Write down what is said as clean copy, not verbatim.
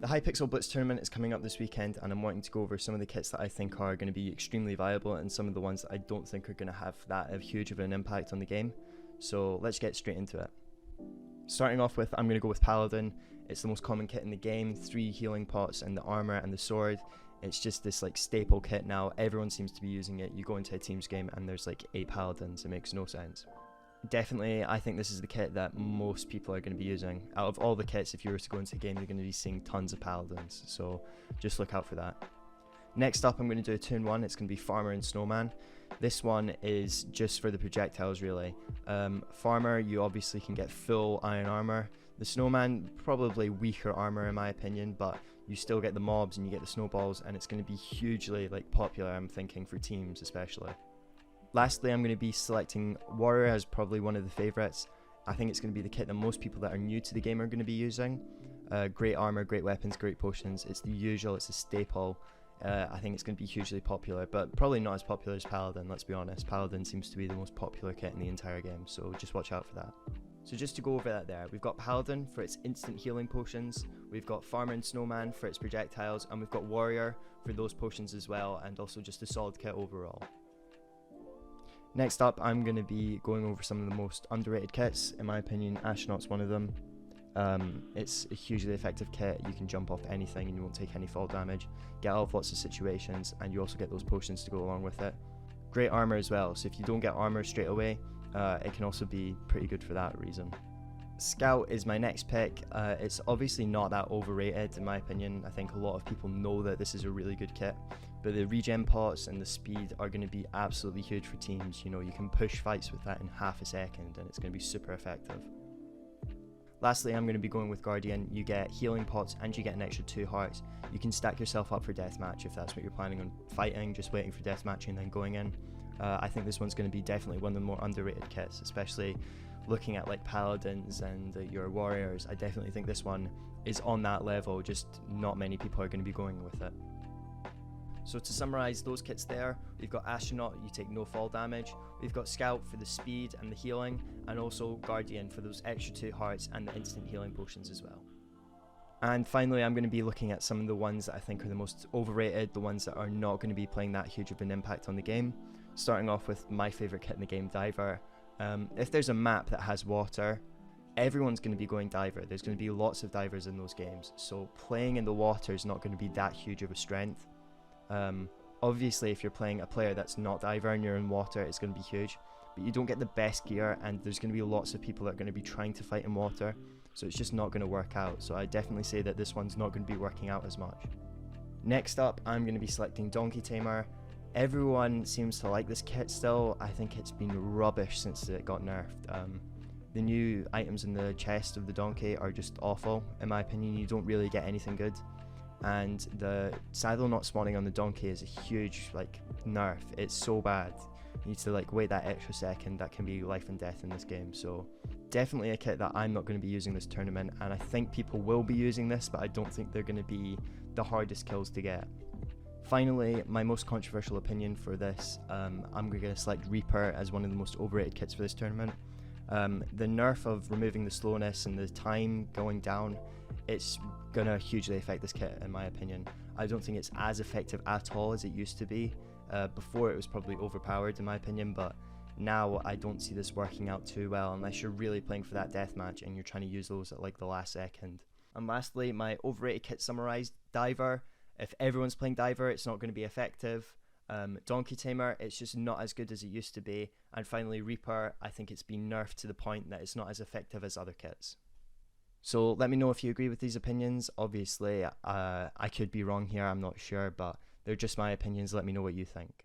The Hypixel Blitz tournament is coming up this weekend, and I'm wanting to go over some of the kits that I think are going to be extremely viable and some of the ones that I don't think are going to have that huge of an impact on the game. So let's get straight into it. Starting off with, I'm going to go with Paladin. It's the most common kit in the game, 3 healing pots and the armor and the sword. It's just this like staple kit now, everyone seems to be using it. You go into a team's game and there's like 8 Paladins, it makes no sense. Definitely, I think this is the kit that most people are going to be using. Out of all the kits, if you were to go into a game, you're going to be seeing tons of Paladins, so just look out for that. Next up, I'm going to do a 2-in-1. It's going to be Farmer and Snowman. This one is just for the projectiles, really. Farmer, you obviously can get full iron armor. The Snowman, probably weaker armor in my opinion, but you still get the mobs and you get the snowballs, and it's going to be hugely popular, I'm thinking, for teams especially. Lastly, I'm going to be selecting Warrior as probably one of the favourites. I think it's going to be the kit that most people that are new to the game are going to be using. Great armor, great weapons, great potions. It's the usual, it's a staple. I think it's going to be hugely popular, but probably not as popular as Paladin, let's be honest. Paladin seems to be the most popular kit in the entire game, so just watch out for that. So just to go over that there, we've got Paladin for its instant healing potions, we've got Farmer and Snowman for its projectiles, and we've got Warrior for those potions as well, and also just a solid kit overall. Next up, I'm going to be going over some of the most underrated kits. In my opinion, Astronaut's one of them. It's a hugely effective kit. You can jump off anything and you won't take any fall damage, get out of lots of situations, and you also get those potions to go along with it. Great armor as well, so if you don't get armor straight away, it can also be pretty good for that reason. Scout is my next pick. It's obviously not that overrated in my opinion. I think a lot of people know that this is a really good kit, but the regen pots and the speed are going to be absolutely huge for teams. You know, you can push fights with that in half a second and it's going to be super effective. Lastly, I'm going to be going with Guardian. You get healing pots and you get an extra 2 hearts. You can stack yourself up for deathmatch if that's what you're planning on fighting, just waiting for deathmatch and then going in. I think this one's going to be definitely one of the more underrated kits, especially looking at like Paladins and your Warriors. I definitely think this one is on that level, just not many people are going to be going with it. So to summarize those kits there, we've got Astronaut, you take no fall damage, we've got Scout for the speed and the healing, and also Guardian for those extra 2 hearts and the instant healing potions as well. And finally, I'm going to be looking at some of the ones that I think are the most overrated, the ones that are not going to be playing that huge of an impact on the game. Starting off with my favourite kit in the game, Diver. If there's a map that has water, everyone's going to be going Diver. There's going to be lots of divers in those games, so playing in the water is not going to be that huge of a strength. Obviously, if you're playing a player that's not Diver and you're in water, it's going to be huge, but you don't get the best gear, and there's going to be lots of people that are going to be trying to fight in water, so it's just not going to work out. So I definitely say that this one's not going to be working out as much. Next up, I'm going to be selecting Donkey Tamer. Everyone seems to like this kit still. I think it's been rubbish since it got nerfed. The new items in the chest of the donkey are just awful. In my opinion, you don't really get anything good. And the saddle not spawning on the donkey is a huge nerf. It's so bad. You need to wait that extra second. That can be life and death in this game. So definitely a kit that I'm not going to be using this tournament, and I think people will be using this, but I don't think they're going to be the hardest kills to get. Finally, my most controversial opinion for this, I'm going to select Reaper as one of the most overrated kits for this tournament. The nerf of removing the slowness and the time going down, it's going to hugely affect this kit in my opinion. I don't think it's as effective at all as it used to be. Before it was probably overpowered in my opinion, but now I don't see this working out too well unless you're really playing for that deathmatch and you're trying to use those at the last second. And lastly, my overrated kit summarized, Diver. If everyone's playing Diver, it's not going to be effective. Donkey Tamer, it's just not as good as it used to be. And finally, Reaper, I think it's been nerfed to the point that it's not as effective as other kits. So let me know if you agree with these opinions. Obviously, I could be wrong here, I'm not sure, but they're just my opinions. Let me know what you think.